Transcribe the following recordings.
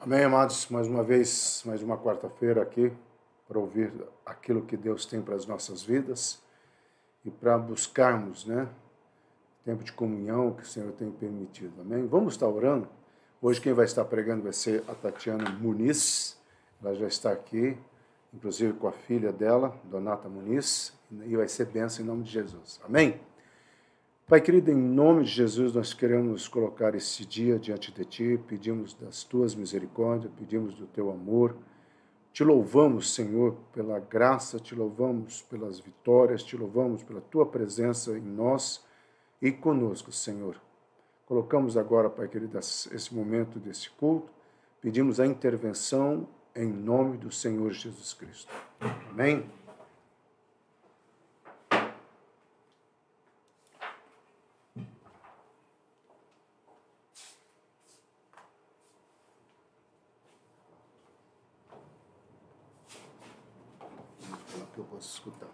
Amém, amados? Mais uma vez, mais uma quarta-feira aqui para ouvir aquilo que Deus tem para as nossas vidas e para buscarmos, tempo de comunhão que o Senhor tem permitido. Amém? Vamos estar orando? Hoje quem vai estar pregando vai ser a Tatiana Muniz. Ela já está aqui, inclusive com a filha dela, Donata Muniz, e vai ser bênção em nome de Jesus. Amém? Pai querido, em nome de Jesus, nós queremos colocar esse dia diante de Ti, pedimos das Tuas misericórdias, pedimos do Teu amor. Te louvamos, Senhor, pela graça, te louvamos pelas vitórias, te louvamos pela Tua presença em nós e conosco, Senhor. Colocamos agora, Pai querido, esse momento desse culto, pedimos a intervenção em nome do Senhor Jesus Cristo. Amém? Que eu posso escutar.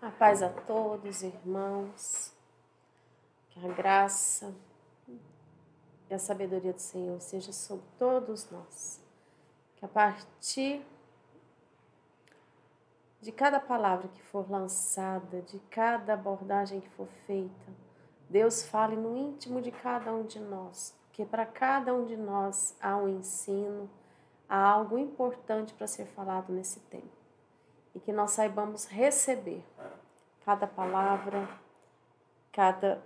A paz a todos, irmãos, que a graça e a sabedoria do Senhor seja sobre todos nós, que a partir de cada palavra que for lançada, de cada abordagem que for feita, Deus fale no íntimo de cada um de nós, porque para cada um de nós há um ensino, há algo importante para ser falado nesse tempo. E que nós saibamos receber cada palavra, cada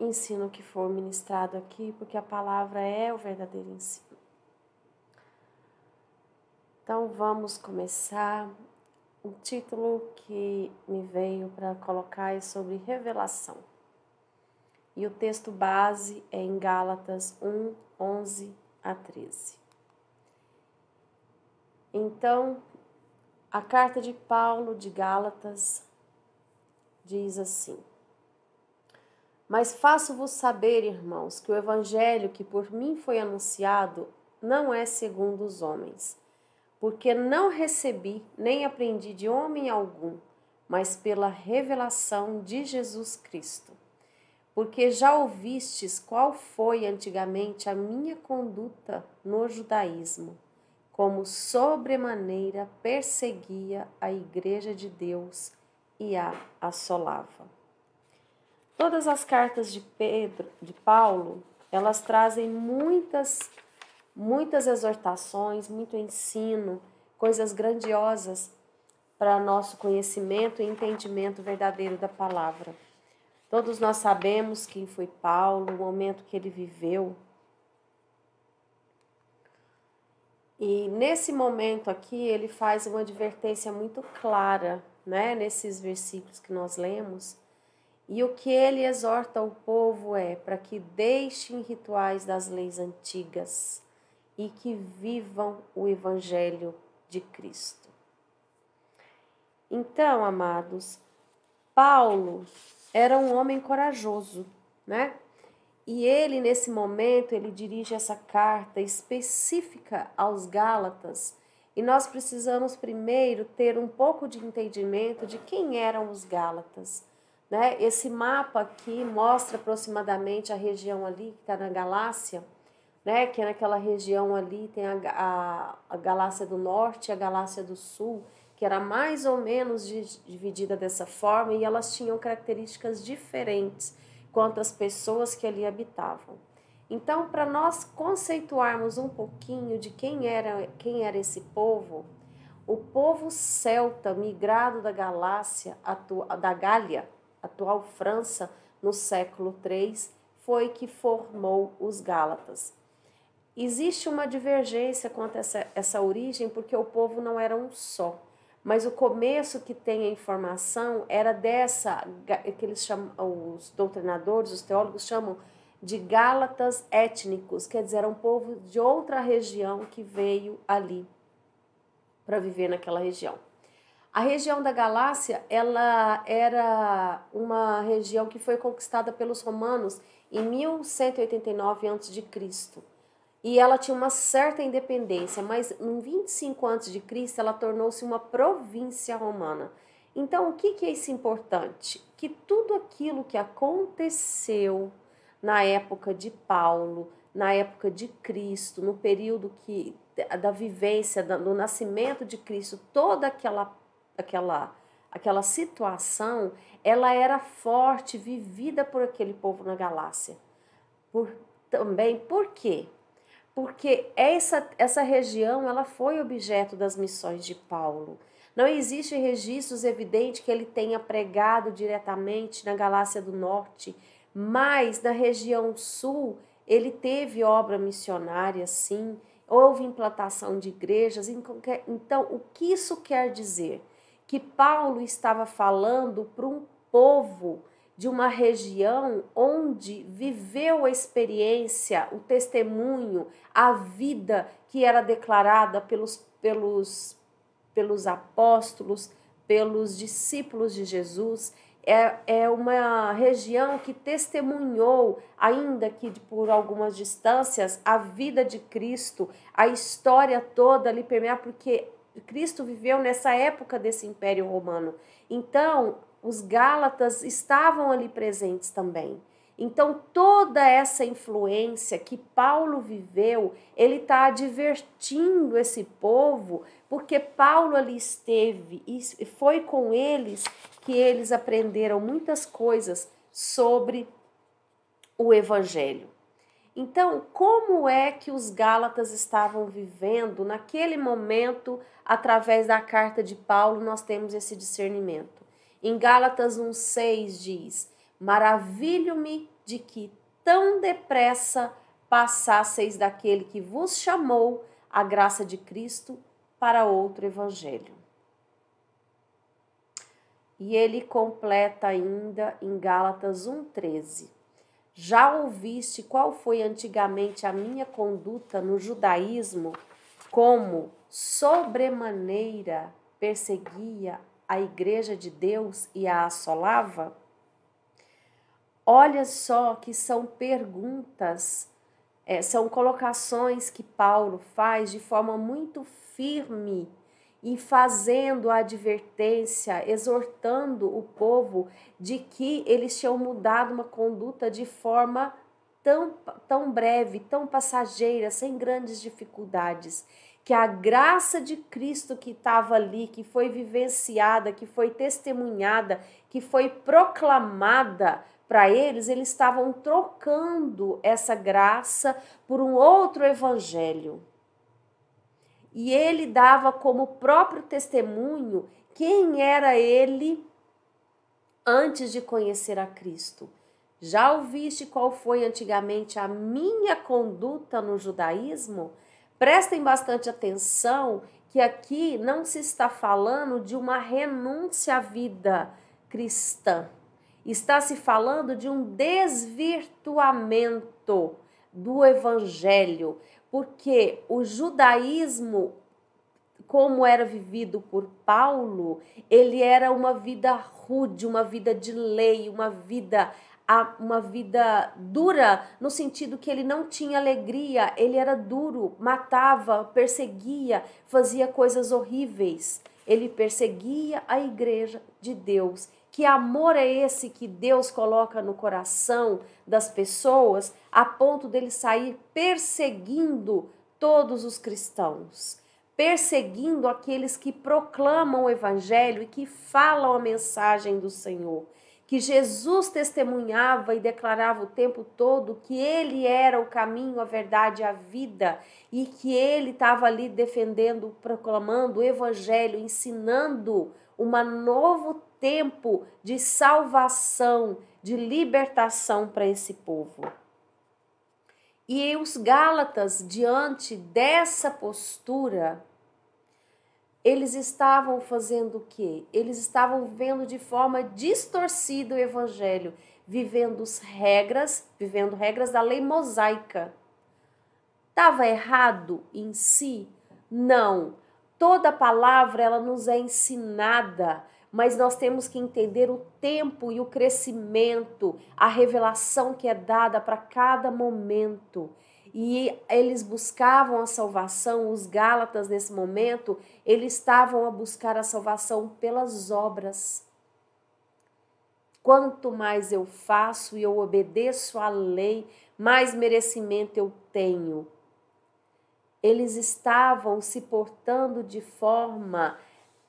ensino que for ministrado aqui, porque a palavra é o verdadeiro ensino. Então vamos começar. O título que me veio para colocar é sobre revelação. E o texto base é em Gálatas 1, 11 a 13. Então, a carta de Paulo de Gálatas diz assim: Mas faço-vos saber, irmãos, que o evangelho que por mim foi anunciado não é segundo os homens, porque não recebi nem aprendi de homem algum, mas pela revelação de Jesus Cristo. Porque já ouvistes qual foi antigamente a minha conduta no judaísmo, como sobremaneira perseguia a igreja de Deus e a assolava. Todas as cartas de Paulo, elas trazem muitas exortações, muito ensino, coisas grandiosas para nosso conhecimento e entendimento verdadeiro da palavra. Todos nós sabemos quem foi Paulo, o momento que ele viveu. E nesse momento aqui, ele faz uma advertência muito clara, nesses versículos que nós lemos. E o que ele exorta o povo é para que deixem rituais das leis antigas e que vivam o evangelho de Cristo. Então, amados, Paulo era um homem corajoso, E ele, nesse momento, ele dirige essa carta específica aos Gálatas. E nós precisamos primeiro ter um pouco de entendimento de quem eram os Gálatas. Esse mapa aqui mostra aproximadamente a região ali que está na Galácia, que é naquela região ali tem a Galácia do Norte e a Galácia do Sul, que era mais ou menos dividida dessa forma, e elas tinham características diferentes quanto às pessoas que ali habitavam. Então, para nós conceituarmos um pouquinho de quem era esse povo, o povo celta migrado da Galácia, da Gália, atual França, no século III, foi que formou os Gálatas. Existe uma divergência quanto a essa origem, porque o povo não era um só. Mas o começo que tem a informação era que eles chamam, os doutrinadores, os teólogos chamam de Gálatas étnicos, quer dizer, era um povo de outra região que veio ali para viver naquela região. A região da Galácia, ela era uma região que foi conquistada pelos romanos em 1189 a.C., e ela tinha uma certa independência, mas em 25 a.C. ela tornou-se uma província romana. Então, o que é isso importante? Que tudo aquilo que aconteceu na época de Paulo, na época de Cristo, no período da vivência, do nascimento de Cristo, toda aquela situação, ela era forte, vivida por aquele povo na Galácia. Por quê? Porque essa região ela foi objeto das missões de Paulo. Não existe registros evidentes que ele tenha pregado diretamente na Galácia do Norte, mas na região sul ele teve obra missionária, sim, houve implantação de igrejas. Então, o que isso quer dizer? Que Paulo estava falando para um povo de uma região onde viveu a experiência, o testemunho, a vida que era declarada pelos apóstolos, pelos discípulos de Jesus. É uma região que testemunhou, ainda que por algumas distâncias, a vida de Cristo, a história toda ali permeada, porque Cristo viveu nessa época desse Império Romano. Então, os Gálatas estavam ali presentes também. Então, toda essa influência que Paulo viveu, ele está advertindo esse povo, porque Paulo ali esteve e foi com eles que eles aprenderam muitas coisas sobre o Evangelho. Então, como é que os Gálatas estavam vivendo naquele momento, através da carta de Paulo, nós temos esse discernimento. Em Gálatas 1,6 diz: maravilho-me de que tão depressa passasseis daquele que vos chamou a graça de Cristo para outro evangelho. E ele completa ainda em Gálatas 1,13. Já ouviste qual foi antigamente a minha conduta no judaísmo, como sobremaneira perseguia a igreja de Deus e a assolava? Olha só que são perguntas, são colocações que Paulo faz de forma muito firme e fazendo a advertência, exortando o povo de que eles tinham mudado uma conduta de forma tão breve, tão passageira, sem grandes dificuldades. Que a graça de Cristo que estava ali, que foi vivenciada, que foi testemunhada, que foi proclamada para eles, eles estavam trocando essa graça por um outro evangelho. E ele dava como próprio testemunho quem era ele antes de conhecer a Cristo. Já ouviste qual foi antigamente a minha conduta no judaísmo? Prestem bastante atenção que aqui não se está falando de uma renúncia à vida cristã. Está se falando de um desvirtuamento do evangelho, porque o judaísmo, como era vivido por Paulo, ele era uma vida rude, uma vida de lei, uma vida dura, no sentido que ele não tinha alegria, ele era duro, matava, perseguia, fazia coisas horríveis. Ele perseguia a igreja de Deus. Que amor é esse que Deus coloca no coração das pessoas a ponto dele sair perseguindo todos os cristãos, perseguindo aqueles que proclamam o evangelho e que falam a mensagem do Senhor, que Jesus testemunhava e declarava o tempo todo que ele era o caminho, a verdade e a vida, e que ele estava ali defendendo, proclamando o evangelho, ensinando um novo tempo de salvação, de libertação para esse povo. E os Gálatas, diante dessa postura, eles estavam fazendo o quê? Eles estavam vivendo de forma distorcida o evangelho, vivendo regras da lei mosaica. Estava errado em si? Não. Toda palavra ela nos é ensinada, mas nós temos que entender o tempo e o crescimento, a revelação que é dada para cada momento. e eles buscavam a salvação. Os Gálatas, nesse momento, eles estavam a buscar a salvação pelas obras. Quanto mais eu faço e eu obedeço à lei, mais merecimento eu tenho. Eles estavam se portando de forma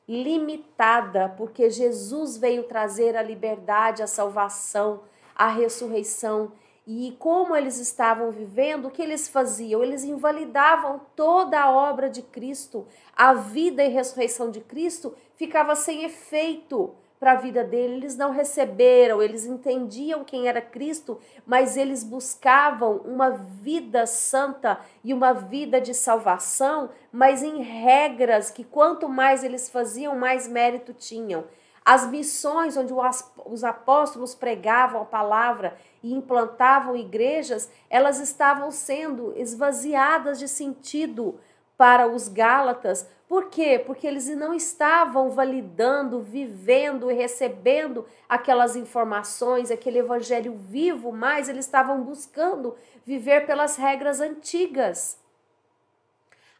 limitada, porque Jesus veio trazer a liberdade, a salvação, a ressurreição. E como eles estavam vivendo, o que eles faziam? Eles invalidavam toda a obra de Cristo. A vida e ressurreição de Cristo ficava sem efeito para a vida dele. Eles não receberam, eles entendiam quem era Cristo, mas eles buscavam uma vida santa e uma vida de salvação, mas em regras que quanto mais eles faziam, mais mérito tinham. As missões onde os apóstolos pregavam a palavra e implantavam igrejas, elas estavam sendo esvaziadas de sentido para os Gálatas. Por quê? Porque eles não estavam validando, vivendo e recebendo aquelas informações, aquele evangelho vivo, mas eles estavam buscando viver pelas regras antigas.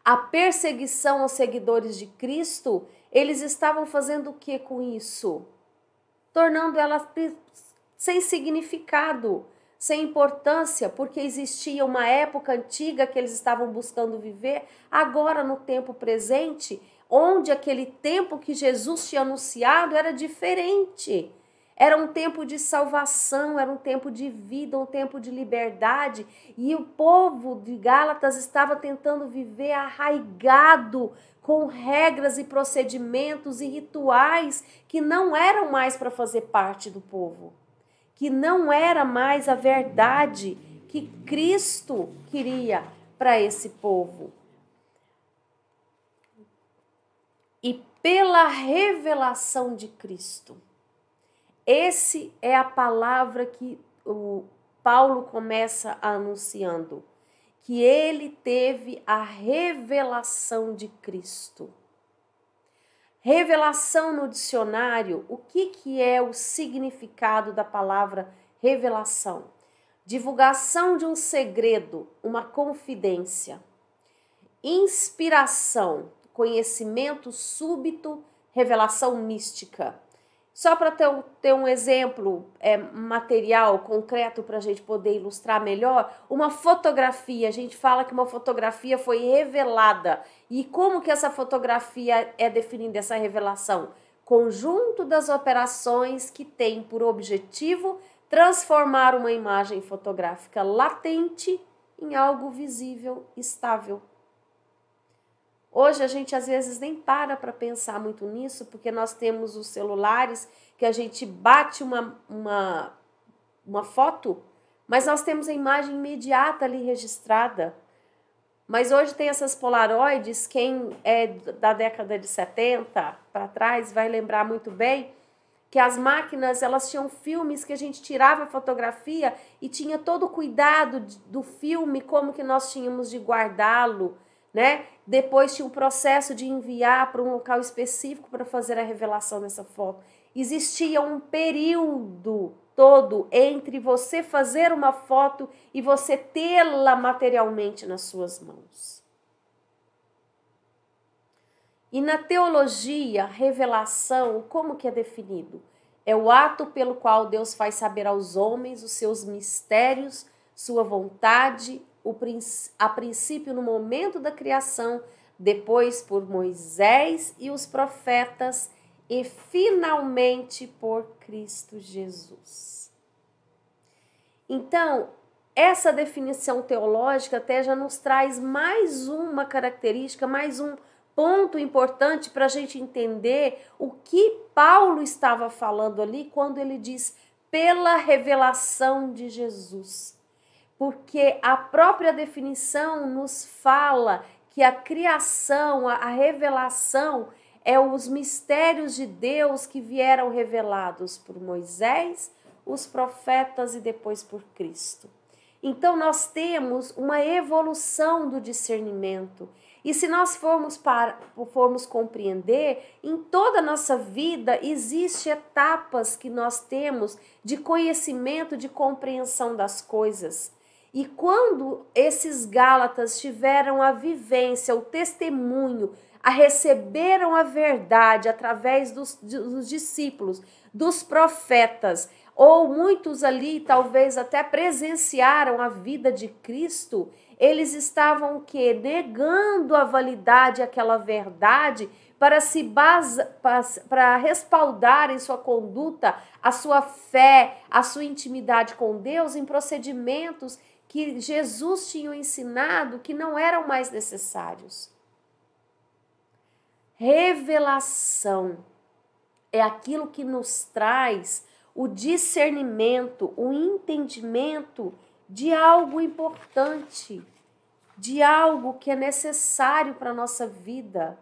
A perseguição aos seguidores de Cristo, eles estavam fazendo o que com isso? Tornando elas sem significado, sem importância, porque existia uma época antiga que eles estavam buscando viver, agora no tempo presente, onde aquele tempo que Jesus tinha anunciado era diferente. Era um tempo de salvação, era um tempo de vida, um tempo de liberdade, e o povo de Gálatas estava tentando viver arraigado com regras e procedimentos e rituais que não eram mais para fazer parte do povo, que não era mais a verdade que Cristo queria para esse povo. E pela revelação de Cristo, esse é a palavra que o Paulo começa anunciando, que ele teve a revelação de Cristo. Revelação no dicionário, o que é o significado da palavra revelação? Divulgação de um segredo, uma confidência. Inspiração, conhecimento súbito, revelação mística. Só para ter um exemplo material, concreto, para a gente poder ilustrar melhor, uma fotografia, a gente fala que uma fotografia foi revelada. E como que essa fotografia é definida, essa revelação? Conjunto das operações que tem por objetivo transformar uma imagem fotográfica latente em algo visível, estável. Hoje a gente às vezes nem para pensar muito nisso, porque nós temos os celulares que a gente bate uma foto, mas nós temos a imagem imediata ali registrada. Mas hoje tem essas polaroides, quem é da década de 70 para trás vai lembrar muito bem que as máquinas, elas tinham filmes que a gente tirava a fotografia e tinha todo o cuidado do filme, como que nós tínhamos de guardá-lo, né? Depois tinha um processo de enviar para um local específico para fazer a revelação dessa foto. Existia um período todo entre você fazer uma foto e você tê-la materialmente nas suas mãos. E na teologia, revelação, como que é definido? É o ato pelo qual Deus faz saber aos homens os seus mistérios, sua vontade, a princípio no momento da criação, depois por Moisés e os profetas e finalmente por Cristo Jesus. Então, essa definição teológica até já nos traz mais uma característica, mais um ponto importante para a gente entender o que Paulo estava falando ali quando ele diz pela revelação de Jesus. Porque a própria definição nos fala que a criação, a revelação, é os mistérios de Deus que vieram revelados por Moisés, os profetas e depois por Cristo. Então nós temos uma evolução do discernimento. E se nós formos compreender, em toda a nossa vida existem etapas que nós temos de conhecimento, de compreensão das coisas. E quando esses Gálatas tiveram a vivência, o testemunho, receberam a verdade através dos discípulos, dos profetas, ou muitos ali talvez até presenciaram a vida de Cristo, eles estavam o quê? Negando a validade daquela verdade para respaldar em sua conduta a sua fé, a sua intimidade com Deus em procedimentos que Jesus tinha ensinado que não eram mais necessários. Revelação é aquilo que nos traz o discernimento, o entendimento de algo importante, de algo que é necessário para a nossa vida.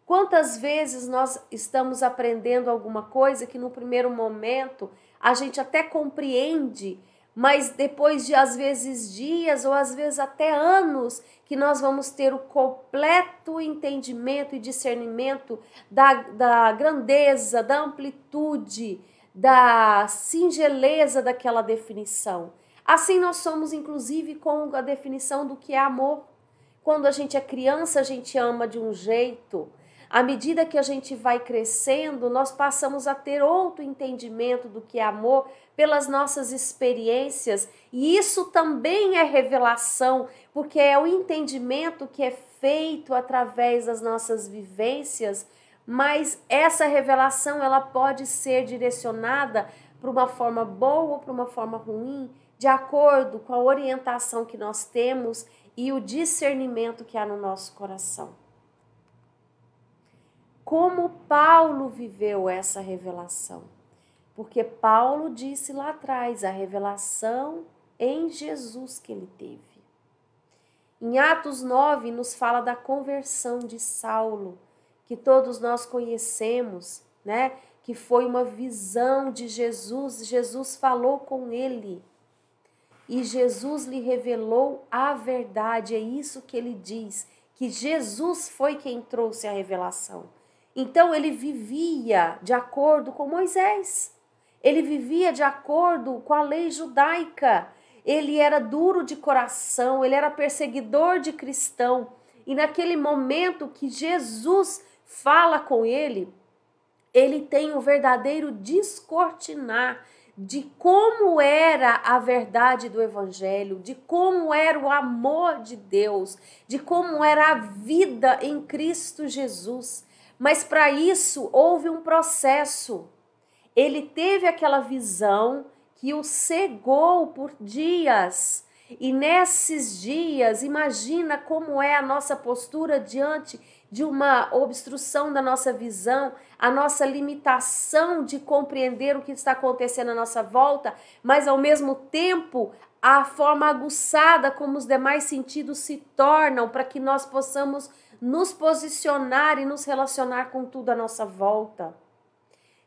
Quantas vezes nós estamos aprendendo alguma coisa que no primeiro momento a gente até compreende, mas depois de às vezes dias ou às vezes até anos que nós vamos ter o completo entendimento e discernimento da grandeza, da amplitude, da singeleza daquela definição. Assim nós somos inclusive com a definição do que é amor. Quando a gente é criança, a gente ama de um jeito. À medida que a gente vai crescendo, nós passamos a ter outro entendimento do que é amor pelas nossas experiências. E isso também é revelação, porque é o entendimento que é feito através das nossas vivências, mas essa revelação ela pode ser direcionada para uma forma boa ou para uma forma ruim, de acordo com a orientação que nós temos e o discernimento que há no nosso coração. Como Paulo viveu essa revelação? Porque Paulo disse lá atrás, a revelação em Jesus que ele teve. Em Atos 9 nos fala da conversão de Saulo, que todos nós conhecemos, né? Que foi uma visão de Jesus, Jesus falou com ele. E Jesus lhe revelou a verdade, é isso que ele diz, que Jesus foi quem trouxe a revelação. Então ele vivia de acordo com Moisés, ele vivia de acordo com a lei judaica, ele era duro de coração, ele era perseguidor de cristão. E naquele momento que Jesus fala com ele, ele tem um verdadeiro descortinar de como era a verdade do evangelho, de como era o amor de Deus, de como era a vida em Cristo Jesus. Mas para isso houve um processo. Ele teve aquela visão que o cegou por dias. E nesses dias, imagina como é a nossa postura diante de uma obstrução da nossa visão, a nossa limitação de compreender o que está acontecendo à nossa volta, mas ao mesmo tempo a forma aguçada como os demais sentidos se tornam para que nós possamos nos posicionar e nos relacionar com tudo à nossa volta.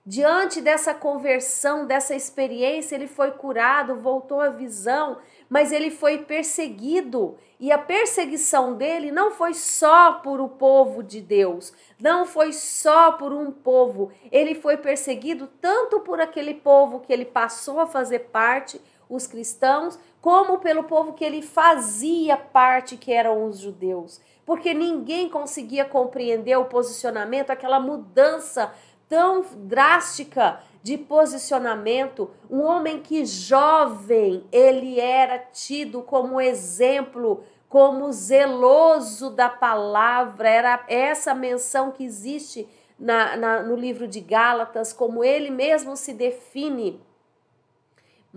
Diante dessa conversão, dessa experiência, ele foi curado, voltou à visão, mas ele foi perseguido. E a perseguição dele não foi só por o povo de Deus, não foi só por um povo. Ele foi perseguido tanto por aquele povo que ele passou a fazer parte, os cristãos, como pelo povo que ele fazia parte, que eram os judeus. Porque ninguém conseguia compreender o posicionamento, aquela mudança tão drástica de posicionamento. Um homem que jovem, ele era tido como exemplo, como zeloso da palavra. Era essa menção que existe no livro de Gálatas, como ele mesmo se define.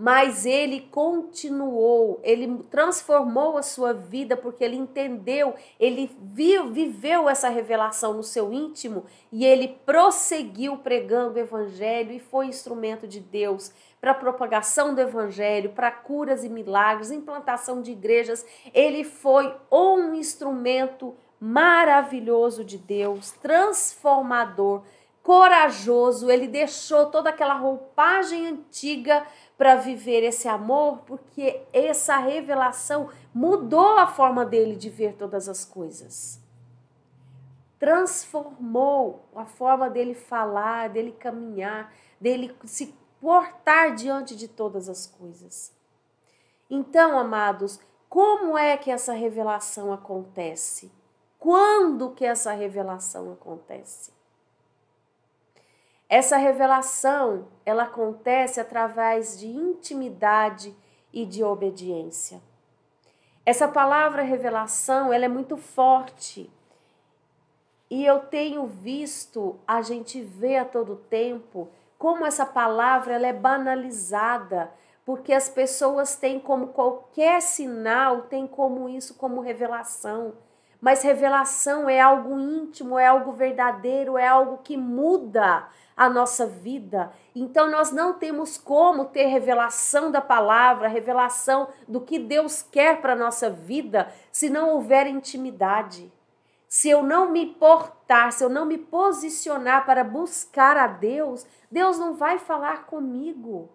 Mas ele continuou, ele transformou a sua vida porque ele entendeu, ele viveu essa revelação no seu íntimo e ele prosseguiu pregando o evangelho e foi instrumento de Deus para a propagação do evangelho, para curas e milagres, implantação de igrejas. Ele foi um instrumento maravilhoso de Deus, transformador, corajoso. Ele deixou toda aquela roupagem antiga para viver esse amor, porque essa revelação mudou a forma dele de ver todas as coisas. Transformou a forma dele falar, dele caminhar, dele se portar diante de todas as coisas. Então, amados, como é que essa revelação acontece? Quando que essa revelação acontece? Essa revelação, ela acontece através de intimidade e de obediência. Essa palavra revelação, ela é muito forte. E eu tenho visto, a gente vê a todo tempo, como essa palavra ela é banalizada, porque as pessoas têm como qualquer sinal, tem como isso como revelação. Mas revelação é algo íntimo, é algo verdadeiro, é algo que muda a nossa vida. Então nós não temos como ter revelação da palavra, revelação do que Deus quer para a nossa vida, se não houver intimidade. Se eu não me portar, se eu não me posicionar para buscar a Deus, Deus não vai falar comigo.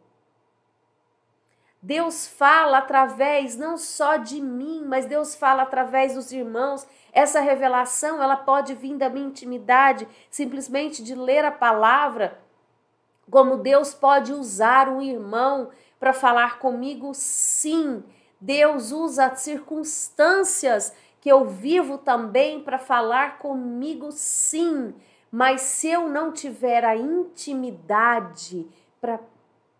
Deus fala através não só de mim, mas Deus fala através dos irmãos. Essa revelação, ela pode vir da minha intimidade, simplesmente de ler a palavra, como Deus pode usar um irmão para falar comigo, sim. Deus usa circunstâncias que eu vivo também para falar comigo, sim. Mas se eu não tiver a intimidade para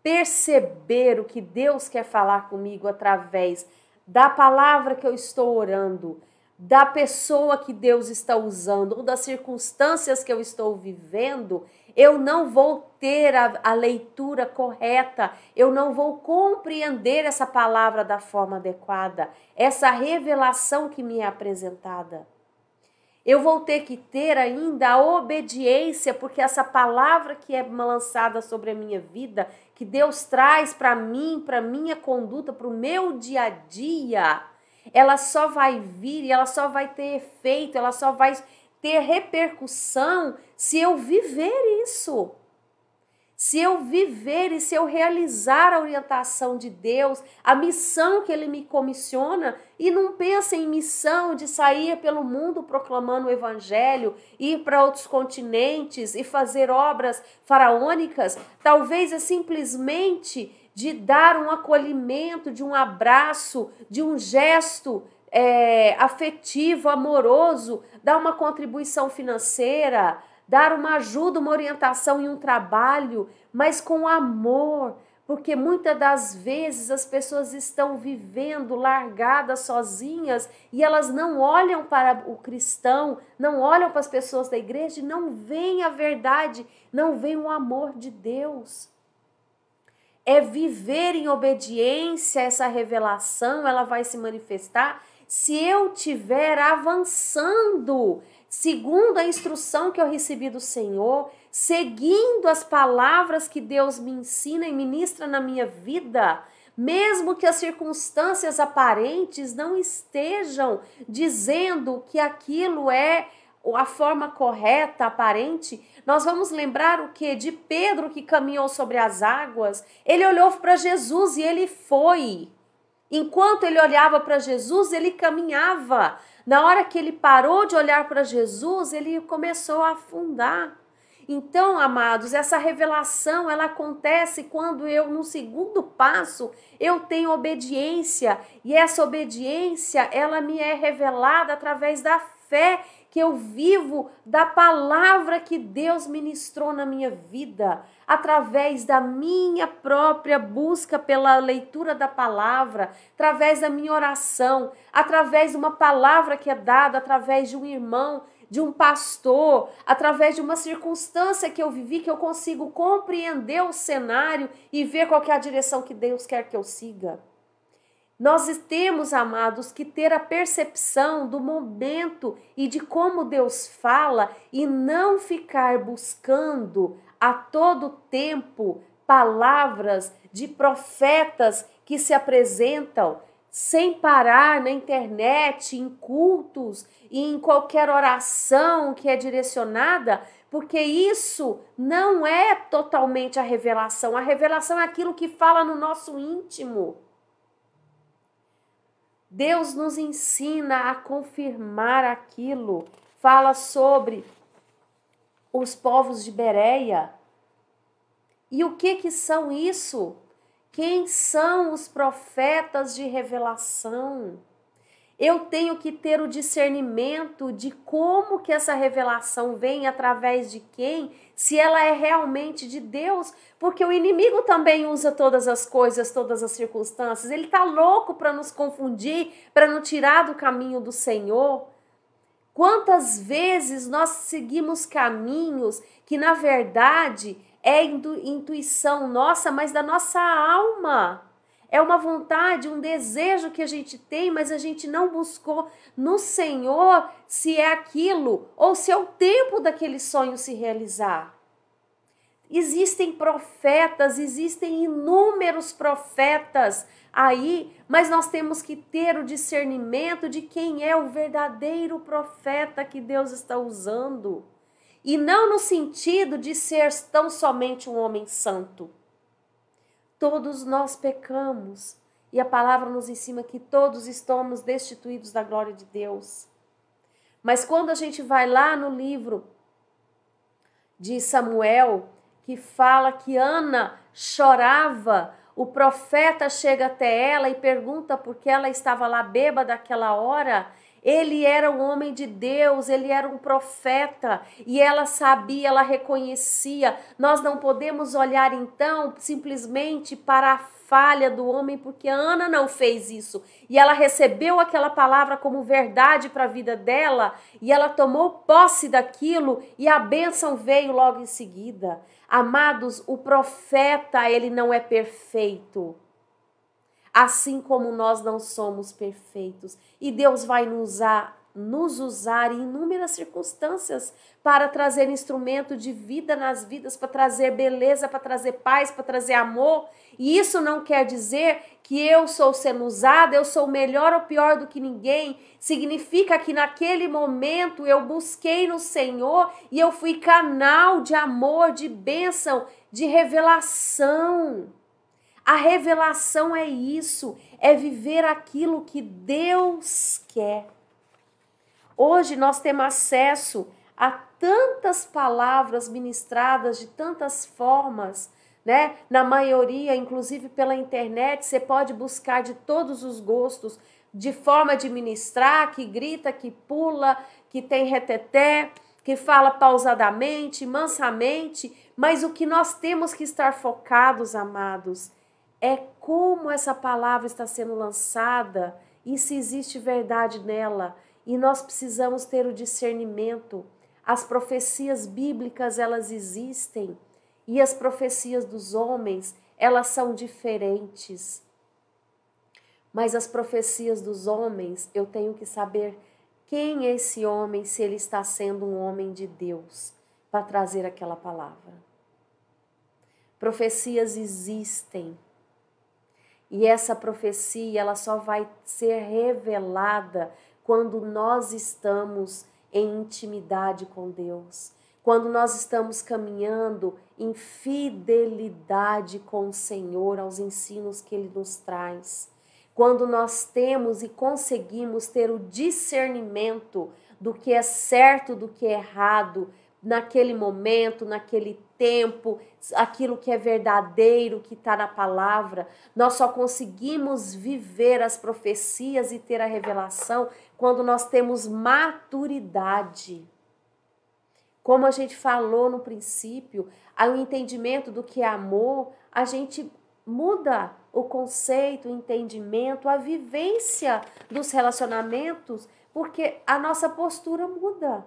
perceber o que Deus quer falar comigo através da palavra que eu estou orando, da pessoa que Deus está usando ou das circunstâncias que eu estou vivendo, eu não vou ter a leitura correta, eu não vou compreender essa palavra da forma adequada, essa revelação que me é apresentada. Eu vou ter que ter ainda a obediência, porque essa palavra que é lançada sobre a minha vida, que Deus traz para mim, para minha conduta, para o meu dia a dia, ela só vai vir e ela só vai ter efeito, ela só vai ter repercussão se eu viver isso. Se eu viver e se eu realizar a orientação de Deus, a missão que Ele me comissiona, e não pensa em missão de sair pelo mundo proclamando o Evangelho, ir para outros continentes e fazer obras faraônicas, talvez é simplesmente de dar um acolhimento, de um abraço, de um gesto afetivo, amoroso, dar uma contribuição financeira, dar uma ajuda, uma orientação em um trabalho, mas com amor, porque muitas das vezes as pessoas estão vivendo largadas, sozinhas, e elas não olham para o cristão, não olham para as pessoas da igreja e não veem a verdade, não veem o amor de Deus. É viver em obediência a essa revelação, ela vai se manifestar se eu estiver avançando segundo a instrução que eu recebi do Senhor, seguindo as palavras que Deus me ensina e ministra na minha vida, mesmo que as circunstâncias aparentes não estejam dizendo que aquilo é a forma correta, aparente. Nós vamos lembrar o que? De Pedro, que caminhou sobre as águas. Ele olhou para Jesus e ele foi. Enquanto ele olhava para Jesus, ele caminhava. Na hora que ele parou de olhar para Jesus, ele começou a afundar. Então, amados, essa revelação, ela acontece quando eu, no segundo passo, eu tenho obediência. E essa obediência, ela me é revelada através da fé que eu vivo, da palavra que Deus ministrou na minha vida, através da minha própria busca pela leitura da palavra, através da minha oração, através de uma palavra que é dada, através de um irmão, de um pastor, através de uma circunstância que eu vivi, que eu consigo compreender o cenário e ver qual que é a direção que Deus quer que eu siga. Nós temos, amados, que ter a percepção do momento e de como Deus fala e não ficar buscando a todo tempo palavras de profetas que se apresentam sem parar na internet, em cultos e em qualquer oração que é direcionada, porque isso não é totalmente a revelação. A revelação é aquilo que fala no nosso íntimo. Deus nos ensina a confirmar aquilo. Fala sobre os povos de Bereia. E o que são isso? Quem são os profetas de revelação? Eu tenho que ter o discernimento de como que essa revelação vem, através de quem, se ela é realmente de Deus, porque o inimigo também usa todas as coisas, todas as circunstâncias. Ele está louco para nos confundir, para nos tirar do caminho do Senhor. Quantas vezes nós seguimos caminhos que, na verdade, é intuição nossa, mas da nossa alma. É uma vontade, um desejo que a gente tem, mas a gente não buscou no Senhor se é aquilo ou se é o tempo daquele sonho se realizar. Existem profetas, existem inúmeros profetas aí, mas nós temos que ter o discernimento de quem é o verdadeiro profeta que Deus está usando. E não no sentido de ser tão somente um homem santo. Todos nós pecamos e a palavra nos ensina que todos estamos destituídos da glória de Deus. Mas quando a gente vai lá no livro de Samuel, que fala que Ana chorava, o profeta chega até ela e pergunta por que ela estava lá bêbada naquela hora. Ele era um homem de Deus, ele era um profeta e ela sabia, ela reconhecia. Nós não podemos olhar então simplesmente para a falha do homem, porque a Ana não fez isso. E ela recebeu aquela palavra como verdade para a vida dela e ela tomou posse daquilo e a bênção veio logo em seguida. Amados, o profeta, ele não é perfeito. Assim como nós não somos perfeitos. E Deus vai nos usar em inúmeras circunstâncias para trazer instrumento de vida nas vidas, para trazer beleza, para trazer paz, para trazer amor. E isso não quer dizer que eu sou sendo usada, eu sou melhor ou pior do que ninguém. Significa que naquele momento eu busquei no Senhor e eu fui canal de amor, de bênção, de revelação. A revelação é isso, é viver aquilo que Deus quer. Hoje nós temos acesso a tantas palavras ministradas de tantas formas, né? Na maioria, inclusive pela internet, você pode buscar de todos os gostos, de forma de ministrar, que grita, que pula, que tem reteté, que fala pausadamente, mansamente, mas o que nós temos que estar focados, amados, é como essa palavra está sendo lançada e se existe verdade nela. E nós precisamos ter o discernimento. As profecias bíblicas, elas existem. E as profecias dos homens, elas são diferentes. Mas as profecias dos homens, eu tenho que saber quem é esse homem, se ele está sendo um homem de Deus, para trazer aquela palavra. Profecias existem. E essa profecia, ela só vai ser revelada quando nós estamos em intimidade com Deus. Quando nós estamos caminhando em fidelidade com o Senhor, aos ensinos que Ele nos traz. Quando nós temos e conseguimos ter o discernimento do que é certo, do que é errado, naquele momento, naquele tempo, aquilo que é verdadeiro, que está na palavra. Nós só conseguimos viver as profecias e ter a revelação quando nós temos maturidade. Como a gente falou no princípio, ao entendimento do que é amor, a gente muda o conceito, o entendimento, a vivência dos relacionamentos, porque a nossa postura muda.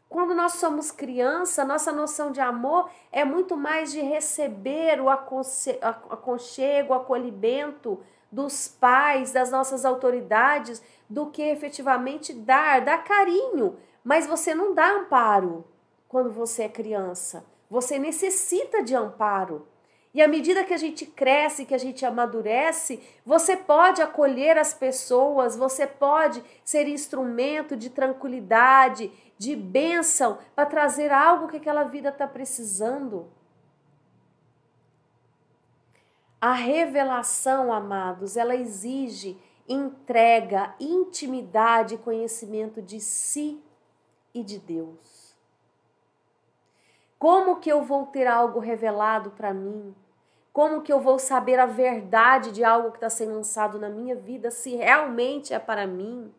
Quando nós somos criança, nossa noção de amor é muito mais de receber o aconchego, o acolhimento dos pais, das nossas autoridades, do que efetivamente dar carinho. Mas você não dá amparo quando você é criança. Você necessita de amparo. E à medida que a gente cresce, que a gente amadurece, você pode acolher as pessoas, você pode ser instrumento de tranquilidade, de bênção, para trazer algo que aquela vida está precisando. A revelação, amados, ela exige entrega, intimidade e conhecimento de si e de Deus. Como que eu vou ter algo revelado para mim? Como que eu vou saber a verdade de algo que está sendo lançado na minha vida, se realmente é para mim?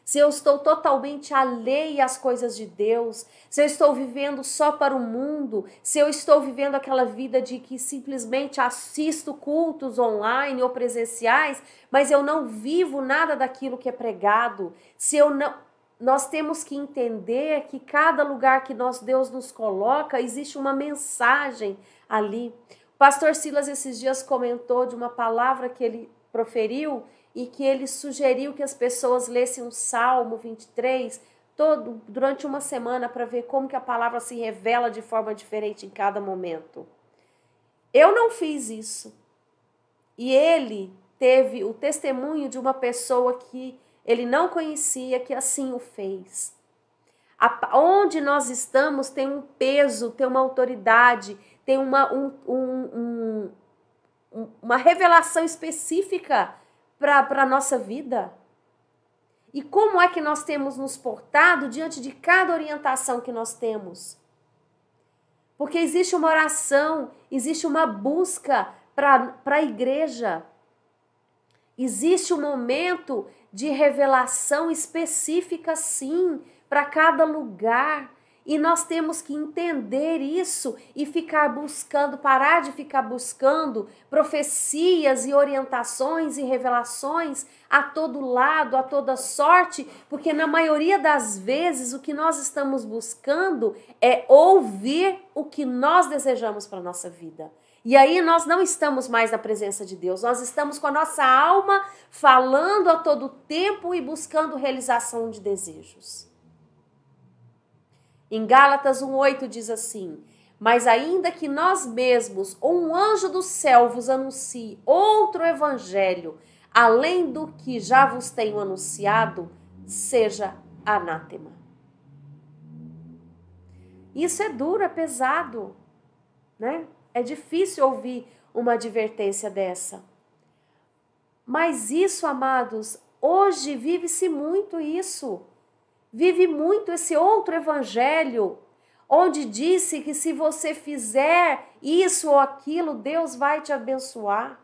Se eu estou totalmente alheia às coisas de Deus, se eu estou vivendo só para o mundo, se eu estou vivendo aquela vida de que simplesmente assisto cultos online ou presenciais, mas eu não vivo nada daquilo que é pregado, se eu não... Nós temos que entender que cada lugar que Deus nos coloca, existe uma mensagem ali. O pastor Silas esses dias comentou de uma palavra que ele proferiu e que ele sugeriu que as pessoas lessem o Salmo 23 durante uma semana para ver como que a palavra se revela de forma diferente em cada momento. Eu não fiz isso. E ele teve o testemunho de uma pessoa que ele não conhecia, que assim o fez. Onde nós estamos tem um peso, tem uma autoridade, tem uma revelação específica para a nossa vida. E como é que nós temos nos portado diante de cada orientação que nós temos? Porque existe uma oração, existe uma busca para a igreja. Existe um momento de revelação específica, sim, para cada lugar. E nós temos que entender isso e ficar buscando, parar de ficar buscando profecias e orientações e revelações a todo lado, a toda sorte, porque na maioria das vezes o que nós estamos buscando é ouvir o que nós desejamos para a nossa vida. E aí nós não estamos mais na presença de Deus, nós estamos com a nossa alma falando a todo tempo e buscando realização de desejos. Em Gálatas 1:8 diz assim: mas ainda que nós mesmos ou um anjo do céu vos anuncie outro evangelho, além do que já vos tenho anunciado, seja anátema. Isso é duro, é pesado, né? É difícil ouvir uma advertência dessa. Mas isso, amados, hoje vive-se muito isso. Vive muito esse outro evangelho, onde disse que se você fizer isso ou aquilo, Deus vai te abençoar.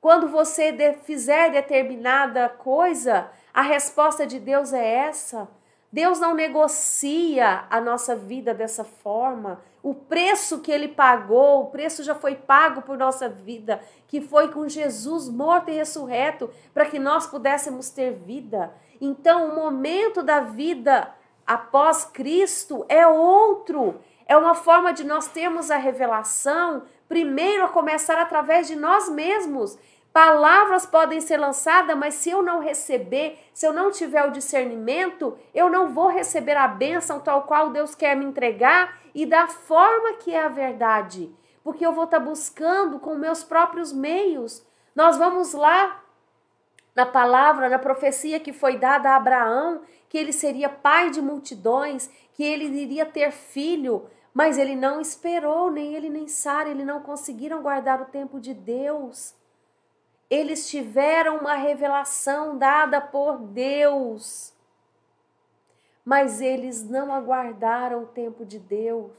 Quando você fizer determinada coisa, a resposta de Deus é essa. Deus não negocia a nossa vida dessa forma. O preço que ele pagou, o preço já foi pago por nossa vida, que foi com Jesus morto e ressurreto, para que nós pudéssemos ter vida. Então, o momento da vida após Cristo é outro. É uma forma de nós termos a revelação, primeiro a começar através de nós mesmos. Palavras podem ser lançadas, mas se eu não receber, se eu não tiver o discernimento, eu não vou receber a bênção tal qual Deus quer me entregar e da forma que é a verdade. Porque eu vou estar buscando com meus próprios meios. Nós vamos lá na palavra, na profecia que foi dada a Abraão, que ele seria pai de multidões, que ele iria ter filho, mas ele não esperou, nem ele nem Sara, eles não conseguiram guardar o tempo de Deus. Eles tiveram uma revelação dada por Deus, mas eles não aguardaram o tempo de Deus,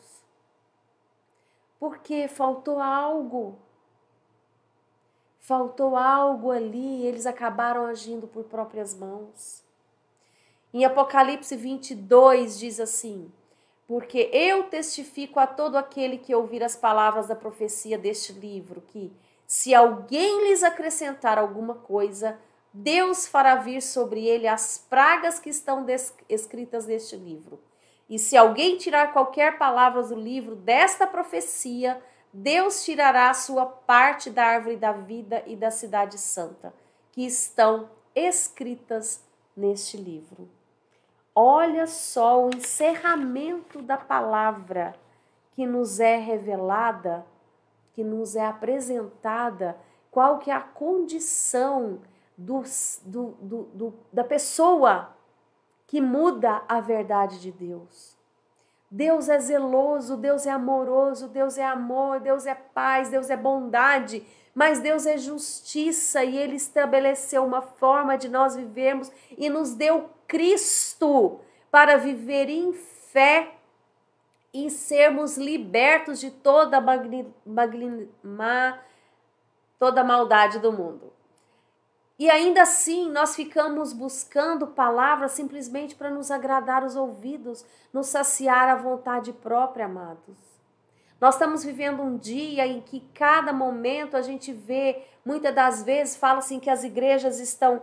porque faltou algo. Faltou algo ali, eles acabaram agindo por próprias mãos. Em Apocalipse 22 diz assim: porque eu testifico a todo aquele que ouvir as palavras da profecia deste livro, que se alguém lhes acrescentar alguma coisa, Deus fará vir sobre ele as pragas que estão escritas neste livro. E se alguém tirar qualquer palavra do livro desta profecia, Deus tirará a sua parte da árvore da vida e da cidade santa, que estão escritas neste livro. Olha só o encerramento da palavra que nos é revelada, que nos é apresentada, qual que é a condição da pessoa que muda a verdade de Deus. Deus é zeloso, Deus é amoroso, Deus é amor, Deus é paz, Deus é bondade, mas Deus é justiça e Ele estabeleceu uma forma de nós vivermos e nos deu Cristo para viver em fé e sermos libertos de toda toda maldade do mundo. E ainda assim, nós ficamos buscando palavras simplesmente para nos agradar os ouvidos, nos saciar a vontade própria, amados. Nós estamos vivendo um dia em que cada momento a gente vê, muitas das vezes, fala assim que as igrejas estão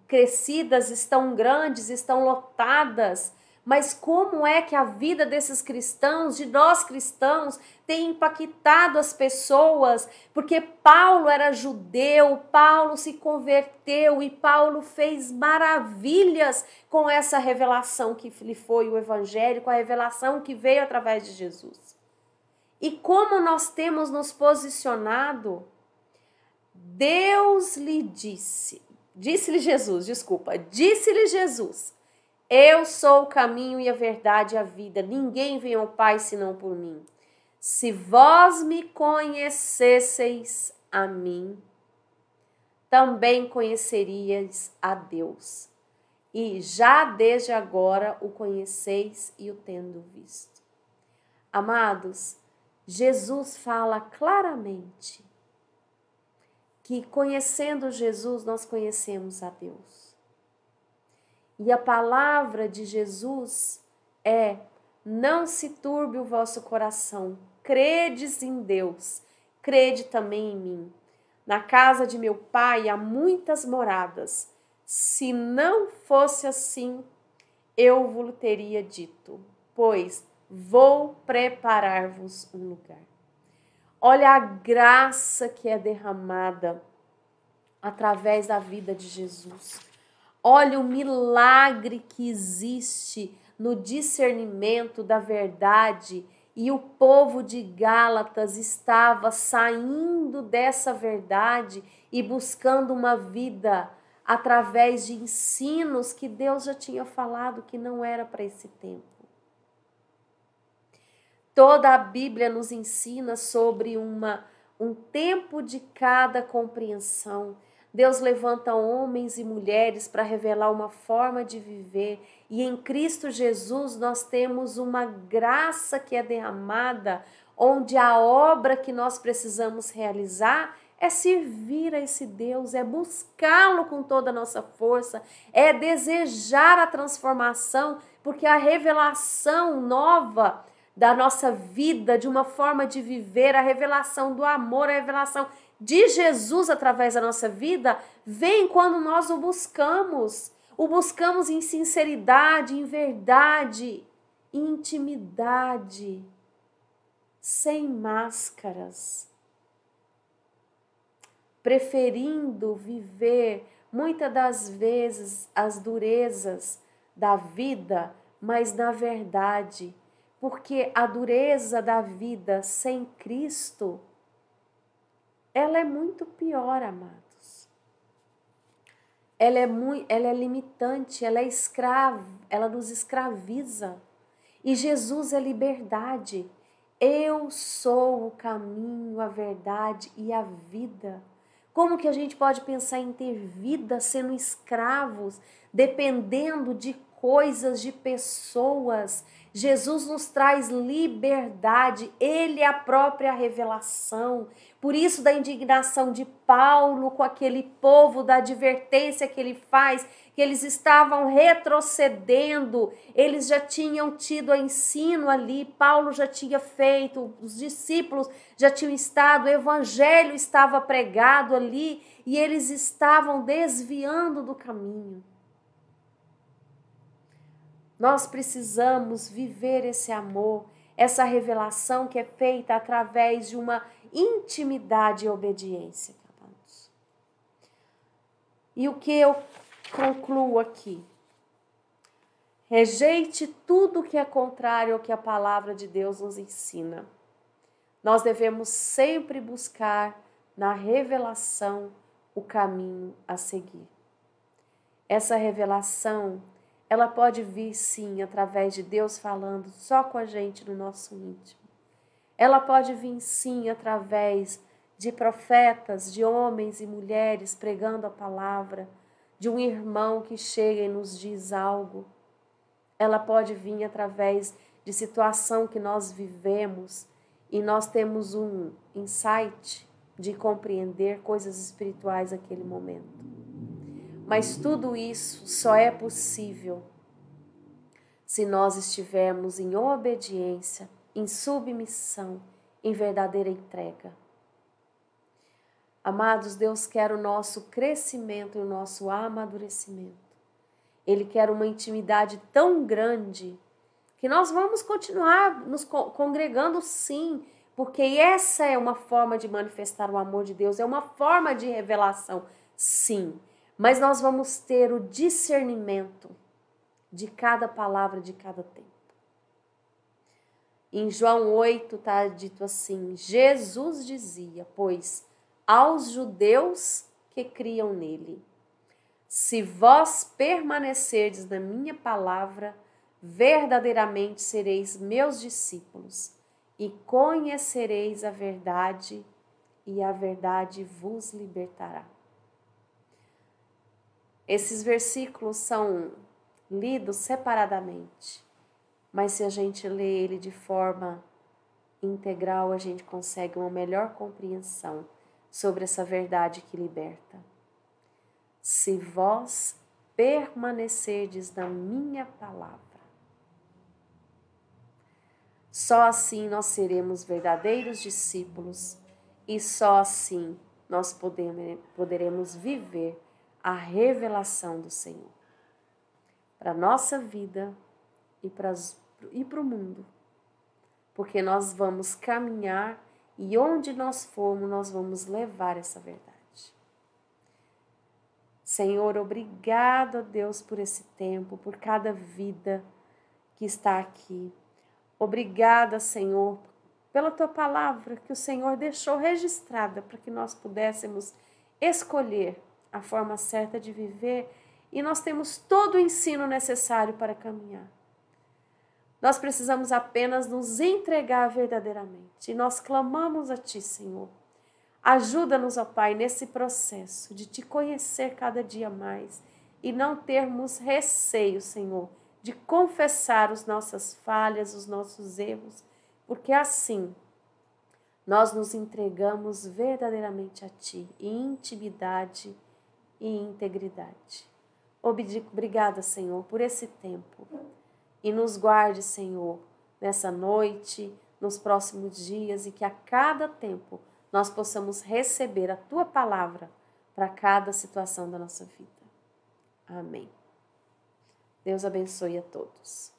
crescidas, estão grandes, estão lotadas. Mas como é que a vida desses cristãos, de nós cristãos, tem impactado as pessoas? Porque Paulo era judeu, Paulo se converteu e Paulo fez maravilhas com essa revelação que lhe foi o evangelho, com a revelação que veio através de Jesus. E como nós temos nos posicionado, Deus lhe disse-lhe Jesus, eu sou o caminho e a verdade e a vida. Ninguém vem ao Pai senão por mim. Se vós me conhecesseis a mim, também conheceríeis a Deus. E já desde agora o conheceis e o tendo visto. Amados, Jesus fala claramente que conhecendo Jesus nós conhecemos a Deus. E a palavra de Jesus é: não se turbe o vosso coração, credes em Deus, crede também em mim. Na casa de meu Pai há muitas moradas. Se não fosse assim, eu vos teria dito, pois vou preparar-vos um lugar. Olha a graça que é derramada através da vida de Jesus. Olha o milagre que existe no discernimento da verdade, e o povo de Gálatas estava saindo dessa verdade e buscando uma vida através de ensinos que Deus já tinha falado que não era para esse tempo. Toda a Bíblia nos ensina sobre um tempo de cada compreensão. Deus levanta homens e mulheres para revelar uma forma de viver. E em Cristo Jesus nós temos uma graça que é derramada, onde a obra que nós precisamos realizar é servir a esse Deus, é buscá-lo com toda a nossa força, é desejar a transformação, porque a revelação nova da nossa vida, de uma forma de viver, a revelação do amor, a revelação de Jesus através da nossa vida, vem quando nós o buscamos em sinceridade, em verdade, em intimidade, sem máscaras, preferindo viver muitas das vezes as durezas da vida, mas na verdade, porque a dureza da vida sem Cristo, ela é muito pior, amados. Ela é limitante, ela é escrava, ela nos escraviza. E Jesus é liberdade. Eu sou o caminho, a verdade e a vida. Como que a gente pode pensar em ter vida sendo escravos, dependendo de coisas, de pessoas? Jesus nos traz liberdade, Ele é a própria revelação. Por isso da indignação de Paulo com aquele povo, da advertência que ele faz, que eles estavam retrocedendo, eles já tinham tido o ensino ali, Paulo já tinha feito, os discípulos já tinham estado, o evangelho estava pregado ali e eles estavam desviando do caminho. Nós precisamos viver esse amor, essa revelação que é feita através de uma intimidade e obediência. E o que eu concluo aqui? Rejeite tudo que é contrário ao que a palavra de Deus nos ensina. Nós devemos sempre buscar na revelação o caminho a seguir. Essa revelação, ela pode vir sim através de Deus falando só com a gente no nosso íntimo. Ela pode vir sim através de profetas, de homens e mulheres pregando a palavra, de um irmão que chega e nos diz algo. Ela pode vir através de situação que nós vivemos e nós temos um insight de compreender coisas espirituais naquele momento. Mas tudo isso só é possível se nós estivermos em obediência, em submissão, em verdadeira entrega. Amados, Deus quer o nosso crescimento e o nosso amadurecimento. Ele quer uma intimidade tão grande que nós vamos continuar nos congregando sim, porque essa é uma forma de manifestar o amor de Deus, é uma forma de revelação, sim. Mas nós vamos ter o discernimento de cada palavra, de cada tempo. Em João 8 está dito assim, Jesus dizia, pois aos judeus que criam nele, se vós permanecerdes na minha palavra, verdadeiramente sereis meus discípulos e conhecereis a verdade e a verdade vos libertará. Esses versículos são lidos separadamente, mas se a gente lê ele de forma integral, a gente consegue uma melhor compreensão sobre essa verdade que liberta. Se vós permanecerdes na minha palavra, só assim nós seremos verdadeiros discípulos e só assim nós poderemos viver a revelação do Senhor para a nossa vida e para o mundo, porque nós vamos caminhar e onde nós formos, nós vamos levar essa verdade. Senhor, obrigado a Deus por esse tempo, por cada vida que está aqui. Obrigada, Senhor, pela tua palavra que o Senhor deixou registrada para que nós pudéssemos escolher a forma certa de viver e nós temos todo o ensino necessário para caminhar. Nós precisamos apenas nos entregar verdadeiramente e nós clamamos a Ti, Senhor. Ajuda-nos, ó Pai, nesse processo de Te conhecer cada dia mais e não termos receio, Senhor, de confessar as nossas falhas, os nossos erros, porque assim nós nos entregamos verdadeiramente a Ti, em intimidade e integridade. Obrigada, Senhor, por esse tempo. E nos guarde, Senhor, nessa noite, nos próximos dias, e que a cada tempo nós possamos receber a Tua palavra para cada situação da nossa vida. Amém. Deus abençoe a todos.